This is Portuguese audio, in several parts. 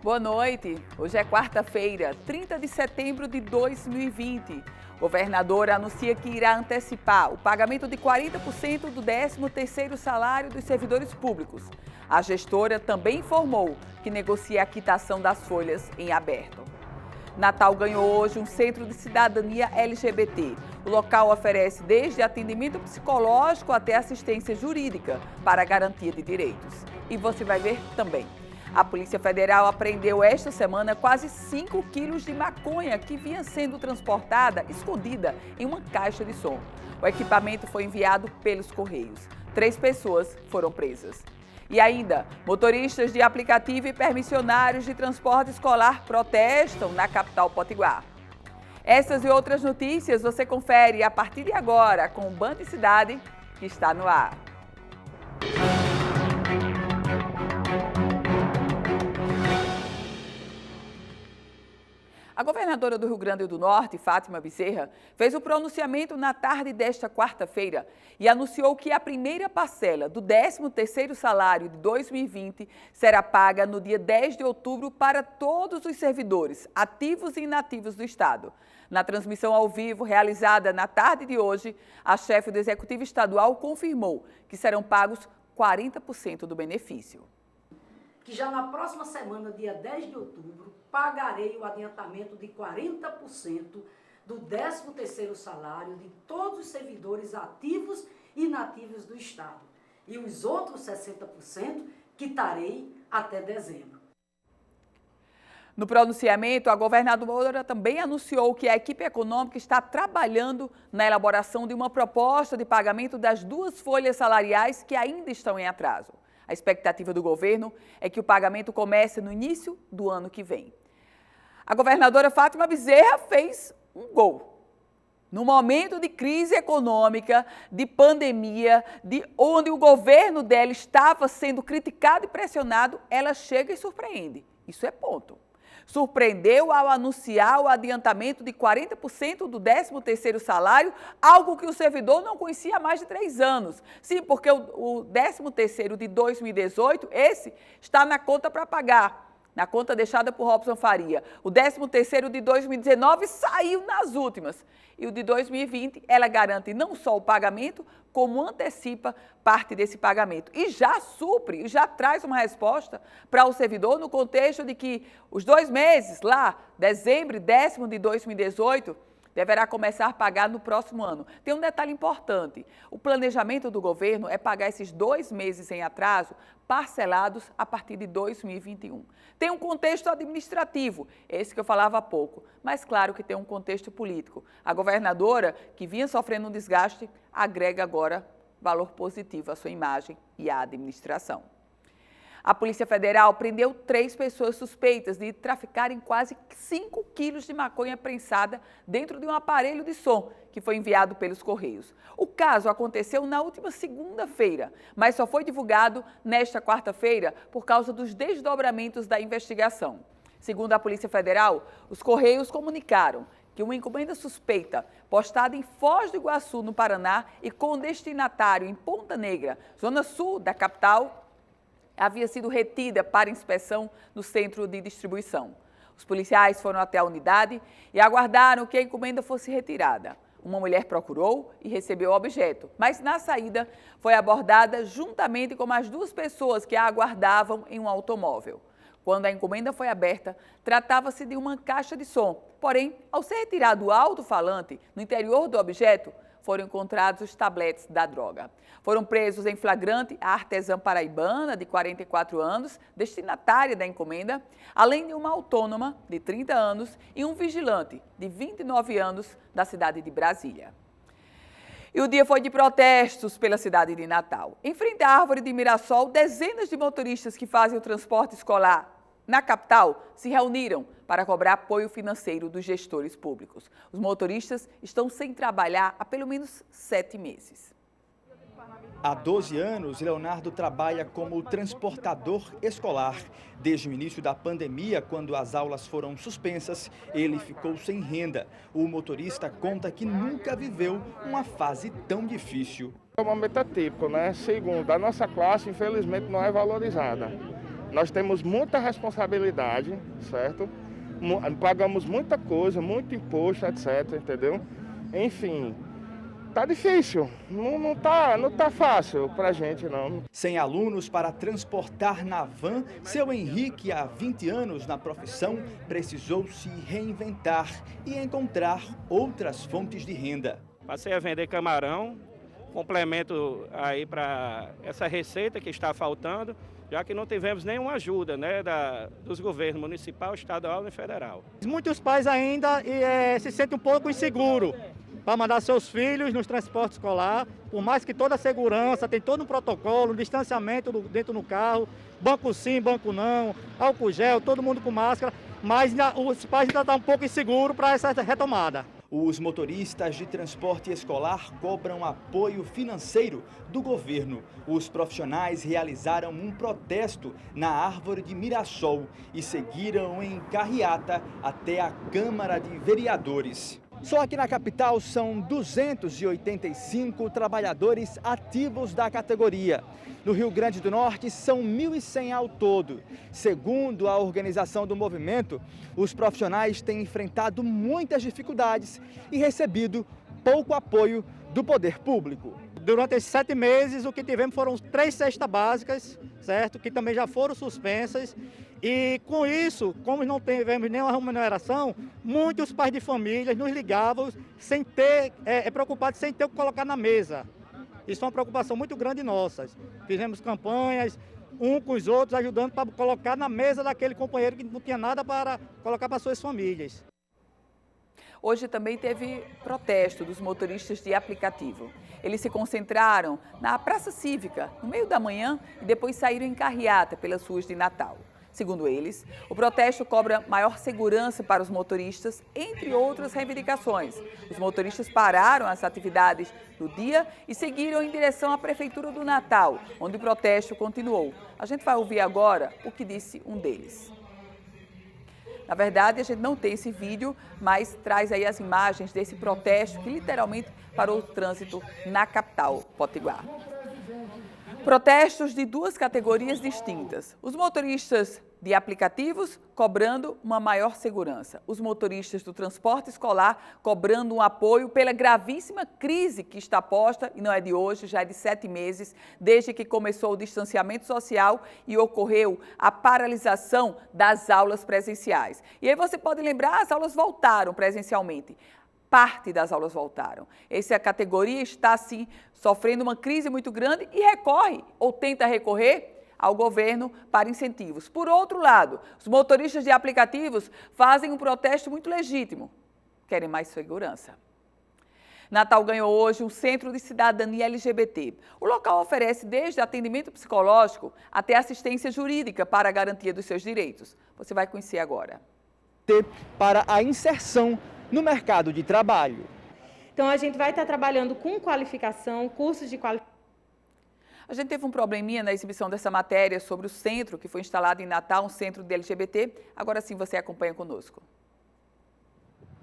Boa noite. Hoje é quarta-feira, 30 de setembro de 2020. O governador anuncia que irá antecipar o pagamento de 40% do 13º salário dos servidores públicos. A gestora também informou que negocia a quitação das folhas em aberto. Natal ganhou hoje um centro de cidadania LGBT. O local oferece desde atendimento psicológico até assistência jurídica para a garantia de direitos. E você vai ver também. A Polícia Federal apreendeu esta semana quase 5 quilos de maconha que vinha sendo transportada escondida em uma caixa de som. O equipamento foi enviado pelos Correios. 3 pessoas foram presas. E ainda, motoristas de aplicativo e permissionários de transporte escolar protestam na capital potiguar. Essas e outras notícias você confere a partir de agora com o Band Cidade, que está no ar. A governadora do Rio Grande do Norte, Fátima Bezerra, fez o pronunciamento na tarde desta quarta-feira e anunciou que a primeira parcela do 13º salário de 2020 será paga no dia 10 de outubro para todos os servidores, ativos e inativos do Estado. Na transmissão ao vivo realizada na tarde de hoje, a chefe do Executivo Estadual confirmou que serão pagos 40% do benefício. Que já na próxima semana, dia 10 de outubro, pagarei o adiantamento de 40% do 13º salário de todos os servidores ativos e inativos do Estado. E os outros 60% quitarei até dezembro. No pronunciamento, a governadora também anunciou que a equipe econômica está trabalhando na elaboração de uma proposta de pagamento das 2 folhas salariais que ainda estão em atraso. A expectativa do governo é que o pagamento comece no início do ano que vem. A governadora Fátima Bezerra fez um gol. No momento de crise econômica, de pandemia, onde o governo dela estava sendo criticado e pressionado, ela chega e surpreende. Isso é ponto. Surpreendeu ao anunciar o adiantamento de 40% do 13º salário, algo que o servidor não conhecia há mais de 3 anos. Sim, porque o 13º de 2018, esse está na conta para pagar, na conta deixada por Robson Faria. O 13º de 2019 saiu nas últimas. E o de 2020, ela garante não só o pagamento, como antecipa parte desse pagamento. E já supre, e já traz uma resposta para o servidor no contexto de que os 2 meses, lá, dezembro e 10º de 2018, deverá começar a pagar no próximo ano. Tem um detalhe importante, o planejamento do governo é pagar esses 2 meses em atraso, parcelados a partir de 2021. Tem um contexto administrativo, esse que eu falava há pouco, mas claro que tem um contexto político. A governadora, que vinha sofrendo um desgaste, agrega agora valor positivo à sua imagem e à administração. A Polícia Federal prendeu 3 pessoas suspeitas de traficarem quase 5 quilos de maconha prensada dentro de um aparelho de som que foi enviado pelos Correios. O caso aconteceu na última segunda-feira, mas só foi divulgado nesta quarta-feira por causa dos desdobramentos da investigação. Segundo a Polícia Federal, os Correios comunicaram que uma encomenda suspeita, postada em Foz do Iguaçu, no Paraná, e com destinatário em Ponta Negra, zona sul da capital, havia sido retida para inspeção no centro de distribuição. Os policiais foram até a unidade e aguardaram que a encomenda fosse retirada. Uma mulher procurou e recebeu o objeto, mas na saída foi abordada juntamente com mais 2 pessoas que a aguardavam em um automóvel. Quando a encomenda foi aberta, tratava-se de uma caixa de som. Porém, ao ser retirado o alto-falante no interior do objeto, foram encontrados os tabletes da droga. Foram presos em flagrante a artesã paraibana, de 44 anos, destinatária da encomenda, além de uma autônoma, de 30 anos, e um vigilante, de 29 anos, da cidade de Brasília. E o dia foi de protestos pela cidade de Natal. Em frente à árvore de Mirassol, dezenas de motoristas que fazem o transporte escolar na capital se reuniram para cobrar apoio financeiro dos gestores públicos. Os motoristas estão sem trabalhar há pelo menos 7 meses. Há 12 anos, Leonardo trabalha como transportador escolar. Desde o início da pandemia, quando as aulas foram suspensas, ele ficou sem renda. O motorista conta que nunca viveu uma fase tão difícil. É um momento atípico, né? Segundo, a nossa classe, infelizmente, não é valorizada. Nós temos muita responsabilidade, certo? Pagamos muita coisa, muito imposto, etc, entendeu? Enfim, tá difícil, não tá fácil pra gente, não. Sem alunos para transportar na van, seu Henrique, há 20 anos na profissão, precisou se reinventar e encontrar outras fontes de renda. Passei a vender camarão, complemento aí para essa receita que está faltando, já que não tivemos nenhuma ajuda, né, dos governos municipal, estadual e federal. Muitos pais ainda se sentem um pouco inseguros para mandar seus filhos nos transportes escolar, por mais que toda a segurança, tem todo um protocolo, um distanciamento dentro do carro, banco sim, banco não, álcool gel, todo mundo com máscara, mas os pais ainda estão um pouco inseguros para essa retomada. Os motoristas de transporte escolar cobram apoio financeiro do governo. Os profissionais realizaram um protesto na Árvore de Mirassol e seguiram em carreata até a Câmara de Vereadores. Só aqui na capital são 285 trabalhadores ativos da categoria. No Rio Grande do Norte são 1.100 ao todo. Segundo a organização do movimento, os profissionais têm enfrentado muitas dificuldades e recebido pouco apoio do poder público. Durante esses 7 meses, o que tivemos foram 3 cestas básicas, certo? Que também já foram suspensas. E com isso, como não tivemos nenhuma remuneração, muitos pais de família nos ligavam sem ter, preocupados sem ter o que colocar na mesa. Isso é uma preocupação muito grande nossa. Fizemos campanhas, com os outros, ajudando para colocar na mesa daquele companheiro que não tinha nada para colocar para suas famílias. Hoje também teve protesto dos motoristas de aplicativo. Eles se concentraram na Praça Cívica, no meio da manhã, e depois saíram em carreata pelas ruas de Natal. Segundo eles, o protesto cobra maior segurança para os motoristas, entre outras reivindicações. Os motoristas pararam as atividades do dia e seguiram em direção à Prefeitura do Natal, onde o protesto continuou. A gente vai ouvir agora o que disse um deles. Na verdade, a gente não tem esse vídeo, mas traz aí as imagens desse protesto que literalmente parou o trânsito na capital potiguar. Protestos de 2 categorias distintas. Os motoristas de aplicativos cobrando uma maior segurança. Os motoristas do transporte escolar cobrando um apoio pela gravíssima crise que está posta, e não é de hoje, já é de 7 meses, desde que começou o distanciamento social e ocorreu a paralisação das aulas presenciais. E aí você pode lembrar, as aulas voltaram presencialmente. Parte das aulas voltaram. Essa categoria está, sim, sofrendo uma crise muito grande e recorre, ou tenta recorrer, ao governo para incentivos. Por outro lado, os motoristas de aplicativos fazem um protesto muito legítimo. Querem mais segurança. Natal ganhou hoje um centro de cidadania LGBT. O local oferece desde atendimento psicológico até assistência jurídica para a garantia dos seus direitos. Você vai conhecer agora. Para a inserção no mercado de trabalho. Então, a gente vai estar trabalhando com qualificação, cursos de qualificação. A gente teve um probleminha na exibição dessa matéria sobre o centro que foi instalado em Natal, um centro de LGBT. Agora sim você acompanha conosco.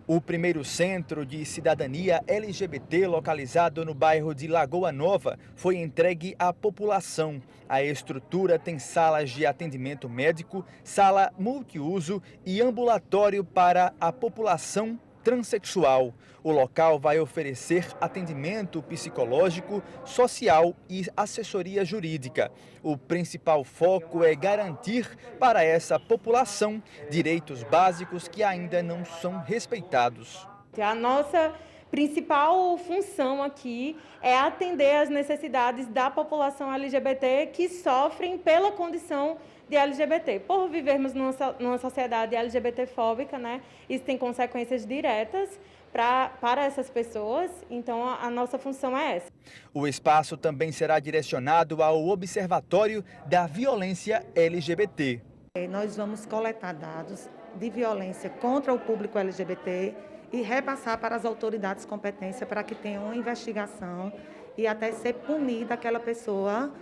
O primeiro centro de cidadania LGBT localizado no bairro de Lagoa Nova foi entregue à população. A estrutura tem salas de atendimento médico, sala multiuso e ambulatório para a população transexual. O local vai oferecer atendimento psicológico, social e assessoria jurídica. O principal foco é garantir para essa população direitos básicos que ainda não são respeitados. A nossa principal função aqui é atender às necessidades da população LGBT que sofrem pela condição de LGBT. Por vivermos numa sociedade LGBTfóbica, né, isso tem consequências diretas para essas pessoas, então a nossa função é essa. O espaço também será direcionado ao Observatório da Violência LGBT. Nós vamos coletar dados de violência contra o público LGBT e repassar para as autoridades competentes para que tenham uma investigação e até ser punida aquela pessoa,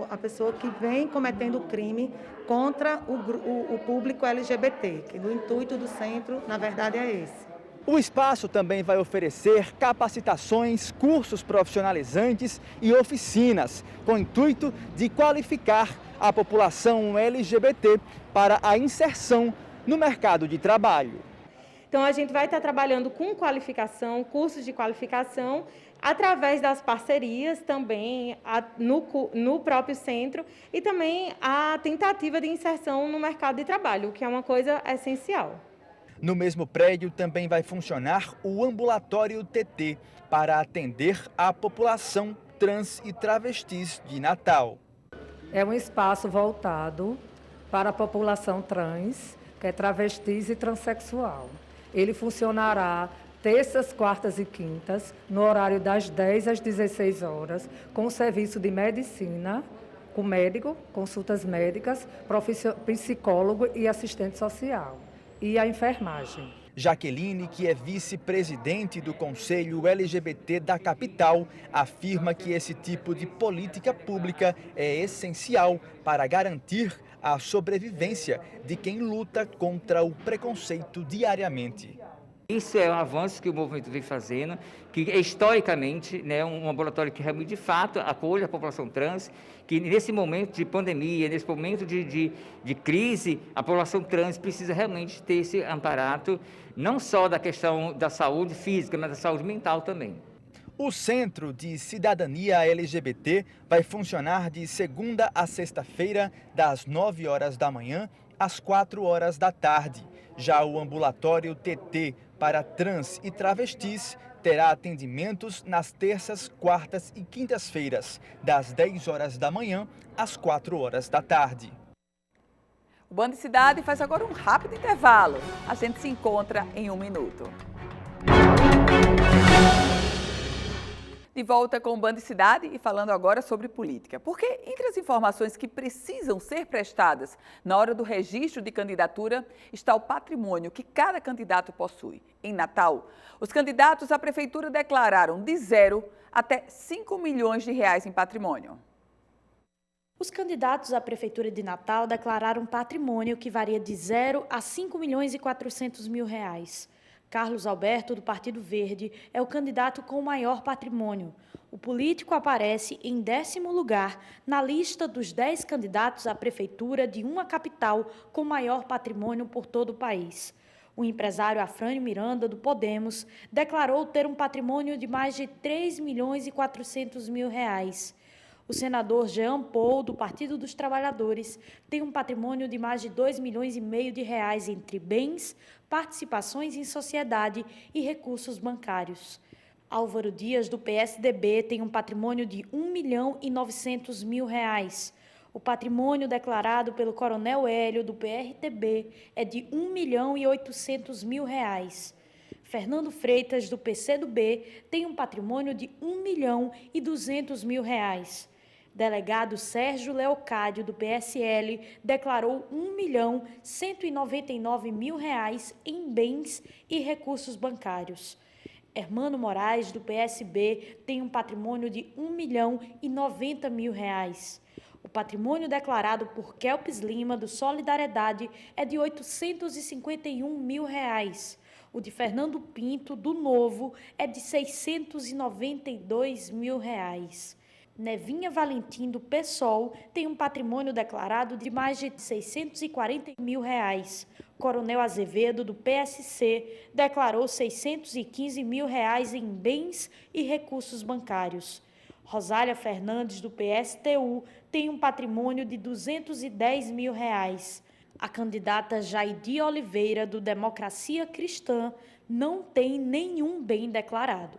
a pessoa que vem cometendo crime contra o público LGBT, que o intuito do centro, na verdade, é esse. O espaço também vai oferecer capacitações, cursos profissionalizantes e oficinas, com o intuito de qualificar a população LGBT para a inserção no mercado de trabalho. Então, a gente vai estar trabalhando com qualificação, cursos de qualificação, através das parcerias também no próprio centro e também a tentativa de inserção no mercado de trabalho, o que é uma coisa essencial. No mesmo prédio também vai funcionar o ambulatório TT para atender a população trans e travestis de Natal. É um espaço voltado para a população trans, que é travestis e transexual. Ele funcionará terças, quartas e quintas, no horário das 10 às 16 horas, com serviço de medicina, com médico, consultas médicas, psicólogo e assistente social. E a enfermagem. Jaqueline, que é vice-presidente do Conselho LGBT da capital, afirma que esse tipo de política pública é essencial para garantir a sobrevivência de quem luta contra o preconceito diariamente. Isso é um avanço que o movimento vem fazendo, que historicamente é um ambulatório que realmente, de fato, acolhe a população trans, que nesse momento de pandemia, nesse momento de crise, a população trans precisa realmente ter esse amparato, não só da questão da saúde física, mas da saúde mental também. O Centro de Cidadania LGBT vai funcionar de segunda a sexta-feira, das 9 horas da manhã às 4 horas da tarde. Já o ambulatório TT para trans e travestis terá atendimentos nas terças, quartas e quintas-feiras, das 10 horas da manhã às 4 horas da tarde. O Band Cidade faz agora um rápido intervalo. A gente se encontra em 1 minuto. De volta com o Band Cidade e falando agora sobre política. Porque entre as informações que precisam ser prestadas na hora do registro de candidatura está o patrimônio que cada candidato possui. Em Natal, os candidatos à prefeitura declararam de 0 até 5 milhões de reais em patrimônio. Os candidatos à Prefeitura de Natal declararam patrimônio que varia de 0 a 5 milhões e 400 mil reais. Carlos Alberto, do Partido Verde, é o candidato com maior patrimônio. O político aparece em 10º lugar na lista dos 10 candidatos à Prefeitura de uma capital com maior patrimônio por todo o país. O empresário Afrânio Miranda, do Podemos, declarou ter um patrimônio de mais de 3 milhões e 400 mil reais. O senador Jean Paul, do Partido dos Trabalhadores, tem um patrimônio de mais de 2 milhões e meio de reais entre bens, participações em sociedade e recursos bancários. Álvaro Dias, do PSDB, tem um patrimônio de 1 milhão e 900 mil reais. O patrimônio declarado pelo Coronel Hélio, do PRTB, é de 1 milhão e 800 mil reais. Fernando Freitas, do PCdoB, tem um patrimônio de 1 milhão e 200 mil reais. Delegado Sérgio Leocádio, do PSL, declarou 1 milhão 199 mil reais em bens e recursos bancários. Hermano Moraes, do PSB, tem um patrimônio de 1 milhão e 90 mil reais. O patrimônio declarado por Kelps Lima, do Solidariedade, é de 851 mil reais. O de Fernando Pinto, do Novo, é de 692 mil reais. Nevinha Valentim, do PSOL, tem um patrimônio declarado de mais de 640 mil reais. Coronel Azevedo, do PSC, declarou 615 mil reais em bens e recursos bancários. Rosália Fernandes, do PSTU, tem um patrimônio de 210 mil reais. A candidata Jaidi Oliveira, do Democracia Cristã, não tem nenhum bem declarado.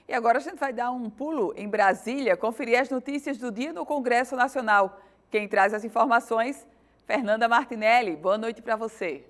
E agora a gente vai dar um pulo em Brasília, conferir as notícias do dia no Congresso Nacional. Quem traz as informações, Fernanda Martinelli. Boa noite para você.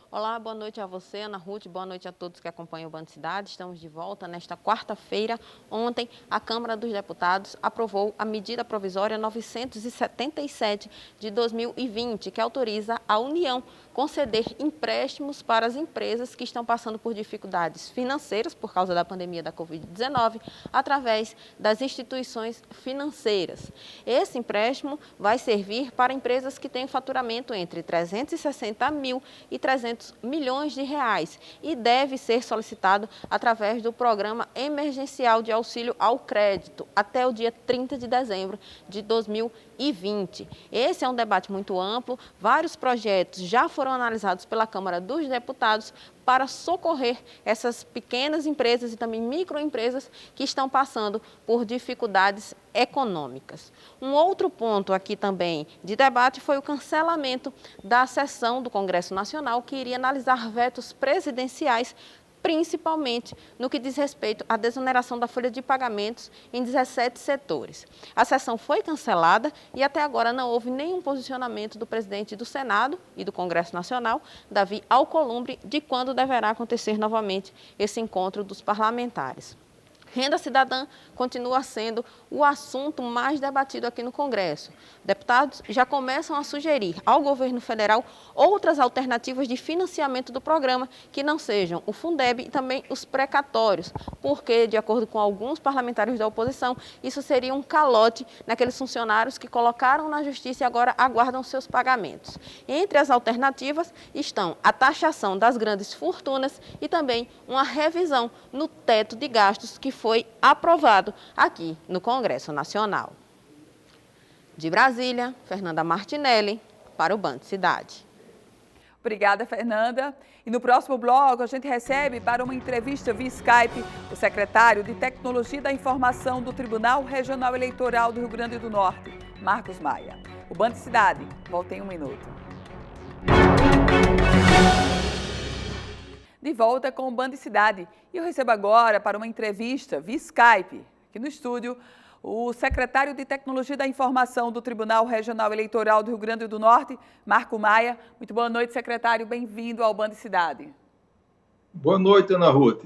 Olá, boa noite a você, Ana Ruth, boa noite a todos que acompanham o Band Cidade. Estamos de volta nesta quarta-feira. Ontem, a Câmara dos Deputados aprovou a medida provisória 977 de 2020, que autoriza a União conceder empréstimos para as empresas que estão passando por dificuldades financeiras por causa da pandemia da Covid-19, através das instituições financeiras. Esse empréstimo vai servir para empresas que têm faturamento entre 360 mil e 300 200 milhões de reais e deve ser solicitado através do Programa Emergencial de Auxílio ao Crédito até o dia 30 de dezembro de 2020. Esse é um debate muito amplo, vários projetos já foram analisados pela Câmara dos Deputados para socorrer essas pequenas empresas e também microempresas que estão passando por dificuldades econômicas. Um outro ponto aqui também de debate foi o cancelamento da sessão do Congresso Nacional, que iria analisar vetos presidenciais, principalmente no que diz respeito à desoneração da folha de pagamentos em 17 setores. A sessão foi cancelada e até agora não houve nenhum posicionamento do presidente do Senado e do Congresso Nacional, Davi Alcolumbre, de quando deverá acontecer novamente esse encontro dos parlamentares. Renda cidadã continua sendo o assunto mais debatido aqui no Congresso. Deputados já começam a sugerir ao governo federal outras alternativas de financiamento do programa que não sejam o Fundeb e também os precatórios, porque, de acordo com alguns parlamentares da oposição, isso seria um calote naqueles funcionários que colocaram na justiça e agora aguardam seus pagamentos. Entre as alternativas estão a taxação das grandes fortunas e também uma revisão no teto de gastos que foi aprovado aqui no Congresso Nacional. De Brasília, Fernanda Martinelli, para o Band Cidade. Obrigada, Fernanda. E no próximo bloco, a gente recebe para uma entrevista via Skype o secretário de Tecnologia da Informação do Tribunal Regional Eleitoral do Rio Grande do Norte, Marcos Maia. O Band Cidade volta em um minuto. De volta com o Band Cidade. E eu recebo agora para uma entrevista via Skype, aqui no estúdio, o secretário de Tecnologia da Informação do Tribunal Regional Eleitoral do Rio Grande do Norte, Marco Maia. Muito boa noite, secretário. Bem-vindo ao Band Cidade. Boa noite, Ana Ruth.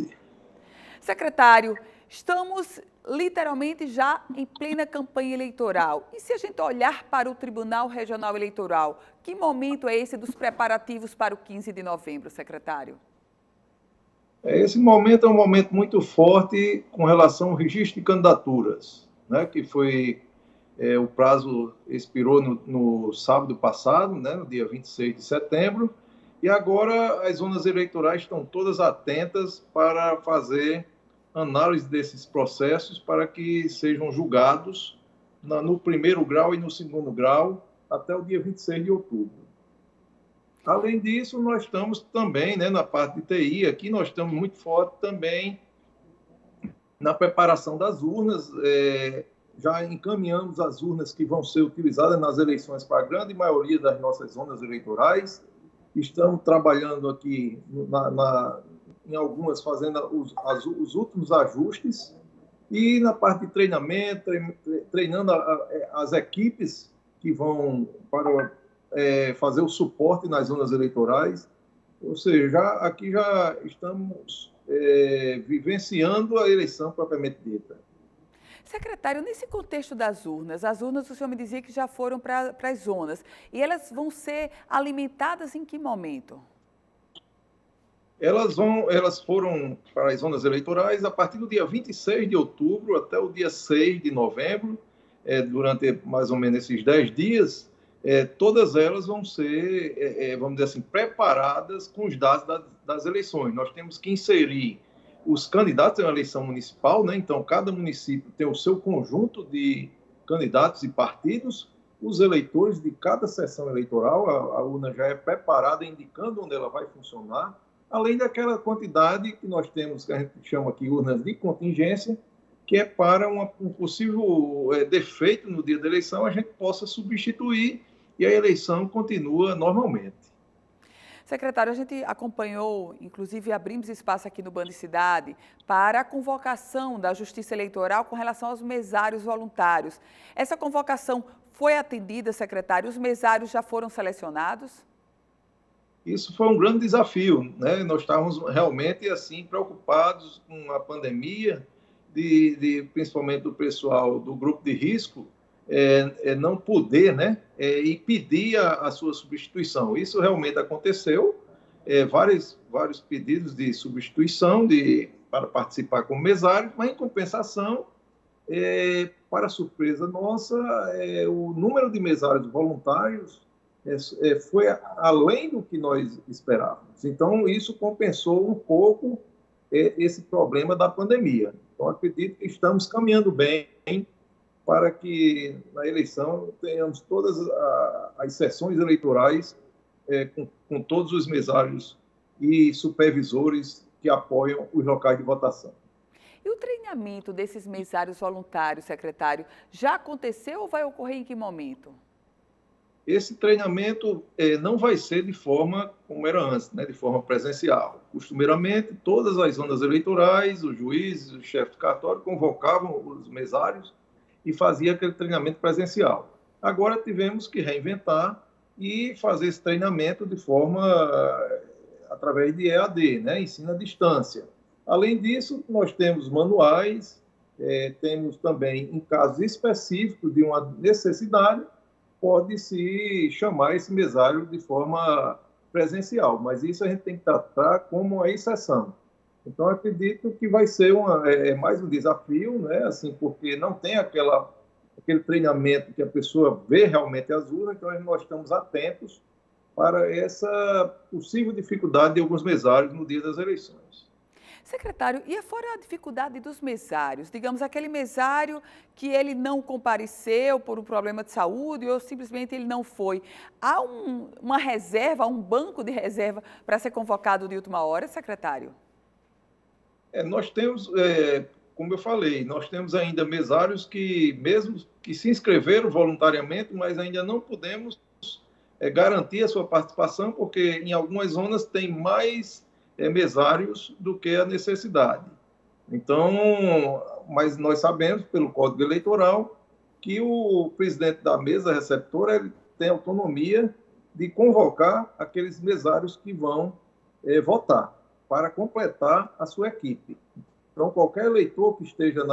Secretário, estamos literalmente já em plena campanha eleitoral. E se a gente olhar para o Tribunal Regional Eleitoral, que momento é esse dos preparativos para o 15 de novembro, secretário? Esse momento é um momento muito forte com relação ao registro de candidaturas, né, que foi, o prazo expirou no sábado passado, né, no dia 26 de setembro, e agora as zonas eleitorais estão todas atentas para fazer análise desses processos para que sejam julgados no primeiro grau e no segundo grau até o dia 26 de outubro. Além disso, nós estamos também, né, na parte de TI, aqui nós estamos muito forte também na preparação das urnas. Já encaminhamos as urnas que vão ser utilizadas nas eleições para a grande maioria das nossas zonas eleitorais. Estamos trabalhando aqui em algumas, fazendo os últimos ajustes. E na parte de treinamento, treinando as equipes que vão para fazer o suporte nas zonas eleitorais. Ou seja, aqui já estamos vivenciando a eleição propriamente dita. Secretário, nesse contexto das urnas, as urnas o senhor me dizia que já foram para as zonas, e elas vão ser alimentadas em que momento? Elas foram para as zonas eleitorais a partir do dia 26 de outubro até o dia 6 de novembro, durante mais ou menos esses 10 dias, todas elas vão ser, vamos dizer assim, preparadas com os dados das eleições. Nós temos que inserir os candidatos em uma eleição municipal, né? Então, cada município tem o seu conjunto de candidatos e partidos, os eleitores de cada sessão eleitoral, a urna já é preparada, indicando onde ela vai funcionar, além daquela quantidade que nós temos, que a gente chama aqui urnas de contingência, que é para um possível defeito no dia da eleição, a gente possa substituir e a eleição continua normalmente. Secretário, a gente acompanhou, inclusive abrimos espaço aqui no Band Cidade, para a convocação da Justiça Eleitoral com relação aos mesários voluntários. Essa convocação foi atendida, secretário? Os mesários já foram selecionados? Isso foi um grande desafio, né? Nós estávamos realmente assim preocupados com a pandemia, principalmente do pessoal do grupo de risco, não poder, né, e pedir a sua substituição. Isso realmente aconteceu, vários pedidos de substituição para participar como mesário, mas em compensação, para surpresa nossa, o número de mesários voluntários foi além do que nós esperávamos. Então, isso compensou um pouco esse problema da pandemia. Então, acredito que estamos caminhando bem para que na eleição tenhamos todas as sessões eleitorais com todos os mesários e supervisores que apoiam os locais de votação. E o treinamento desses mesários voluntários, secretário, já aconteceu ou vai ocorrer em que momento? Esse treinamento não vai ser de forma como era antes, né, de forma presencial. Costumeiramente, todas as zonas eleitorais, os juízes, os chefes de cartório convocavam os mesários e faziam aquele treinamento presencial. Agora tivemos que reinventar e fazer esse treinamento de forma através de EAD, né, ensino à distância. Além disso, nós temos manuais, temos também, em casos específicos de uma necessidade, pode-se chamar esse mesário de forma presencial, mas isso a gente tem que tratar como uma exceção. Então, acredito que vai ser mais um desafio, né? Assim, porque não tem aquele treinamento que a pessoa vê realmente as urnas, então nós estamos atentos para essa possível dificuldade de alguns mesários no dia das eleições. Secretário, e fora a dificuldade dos mesários, digamos, aquele mesário que ele não compareceu por um problema de saúde ou simplesmente ele não foi, há uma reserva, um banco de reserva para ser convocado de última hora, secretário? Nós temos, como eu falei, nós temos ainda mesários que, mesmo que se inscreveram voluntariamente, mas ainda não podemos garantir a sua participação, porque em algumas zonas tem mais mesários do que a necessidade. Então, mas nós sabemos, pelo Código Eleitoral, que o presidente da mesa receptora ele tem autonomia de convocar aqueles mesários que vão votar, para completar a sua equipe. Então, qualquer eleitor que esteja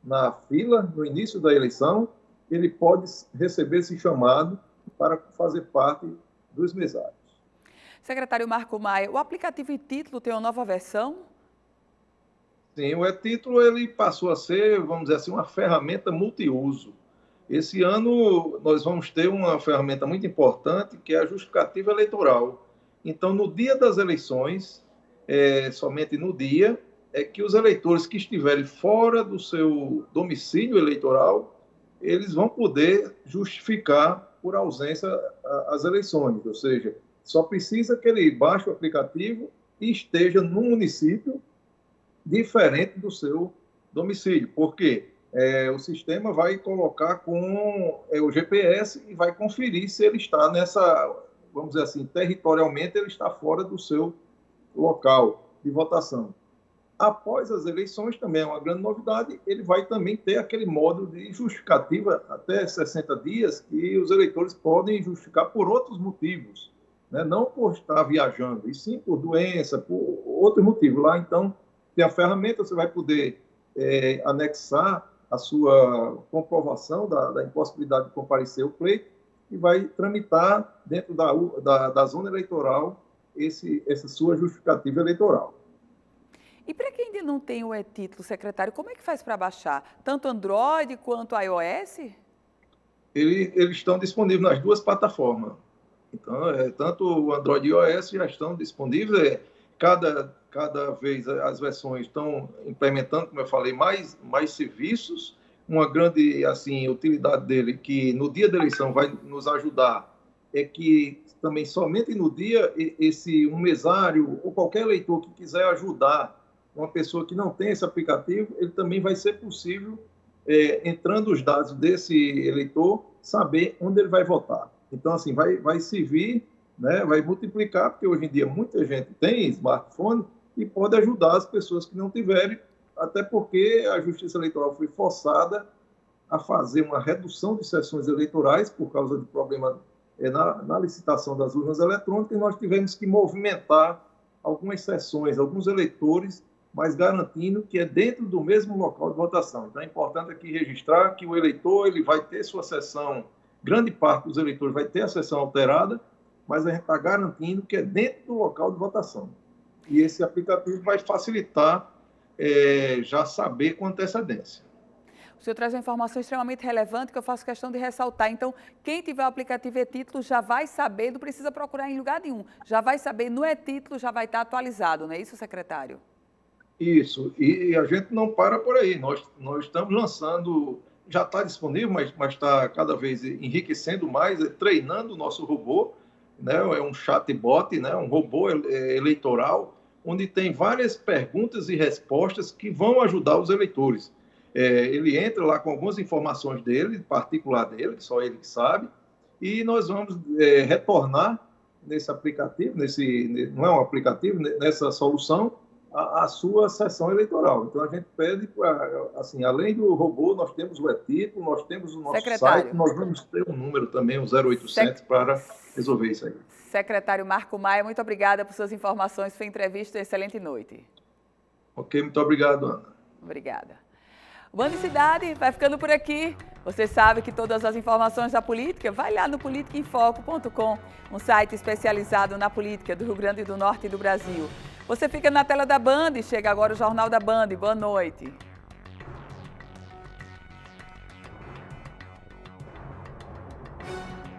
na fila, no início da eleição, ele pode receber esse chamado para fazer parte dos mesários. Secretário Marco Maia, o aplicativo e-Título tem uma nova versão? Sim, o e-Título ele passou a ser, vamos dizer assim, uma ferramenta multiuso. Esse ano nós vamos ter uma ferramenta muito importante, que é a justificativa eleitoral. Então, no dia das eleições, somente no dia, é que os eleitores que estiverem fora do seu domicílio eleitoral, eles vão poder justificar por ausência as eleições, ou seja, só precisa que ele baixe o aplicativo e esteja num município diferente do seu domicílio. Por quê? O sistema vai colocar com o GPS e vai conferir se ele está nessa, vamos dizer assim, territorialmente ele está fora do seu local de votação. Após as eleições, também é uma grande novidade, ele vai também ter aquele módulo de justificativa até 60 dias, que os eleitores podem justificar por outros motivos, né? Não por estar viajando, e sim por doença, por outros motivos. Lá, então, tem a ferramenta, você vai poder anexar a sua comprovação da impossibilidade de comparecer ao pleito e vai tramitar dentro da zona eleitoral essa sua justificativa eleitoral. E para quem ainda não tem o e-Título, secretário, como é que faz para baixar? Tanto Android quanto iOS? Eles estão disponíveis nas duas plataformas. Então, tanto o Android e o iOS já estão disponíveis. Cada vez as versões estão implementando, como eu falei, mais serviços. Uma grande utilidade dele, que no dia da eleição vai nos ajudar, é que também somente no dia, um mesário ou qualquer eleitor que quiser ajudar uma pessoa que não tem esse aplicativo, ele também vai ser possível, entrando os dados desse eleitor, saber onde ele vai votar. Então, assim, vai servir, né, vai multiplicar, porque hoje em dia muita gente tem smartphone e pode ajudar as pessoas que não tiverem, até porque a Justiça Eleitoral foi forçada a fazer uma redução de sessões eleitorais por causa do problema na licitação das urnas eletrônicas, e nós tivemos que movimentar algumas sessões, alguns eleitores, mas garantindo que é dentro do mesmo local de votação. Então, é importante aqui registrar que o eleitor ele vai ter sua sessão, grande parte dos eleitores vai ter a sessão alterada, mas a gente está garantindo que é dentro do local de votação. E esse aplicativo vai facilitar já saber com antecedência. O senhor traz uma informação extremamente relevante que eu faço questão de ressaltar. Então, quem tiver o aplicativo e-Título já vai saber, não precisa procurar em lugar nenhum, já vai saber no e-Título, já vai estar atualizado, não é isso, secretário? Isso, e a gente não para por aí, nós estamos lançando, já está disponível, mas está cada vez enriquecendo mais, treinando o nosso robô, né? É um chatbot, né? Um robô eleitoral, onde tem várias perguntas e respostas que vão ajudar os eleitores. Ele entra lá com algumas informações dele, particular dele, que só ele que sabe, e nós vamos retornar nesse aplicativo, não é um aplicativo, nessa solução, a sua sessão eleitoral. Então, a gente pede, assim, além do robô, nós temos o e-Título, nós temos o nosso site, nós vamos ter um número também, um 0800, para resolver isso aí. Secretário Marco Maia, muito obrigada por suas informações, foi entrevista, excelente noite. Ok, muito obrigado, Ana. Obrigada. O Band Cidade vai ficando por aqui. Você sabe que todas as informações da política, vai lá no politicaemfoco.com, um site especializado na política do Rio Grande do Norte e do Brasil. Você fica na tela da Band, chega agora o Jornal da Band. Boa noite.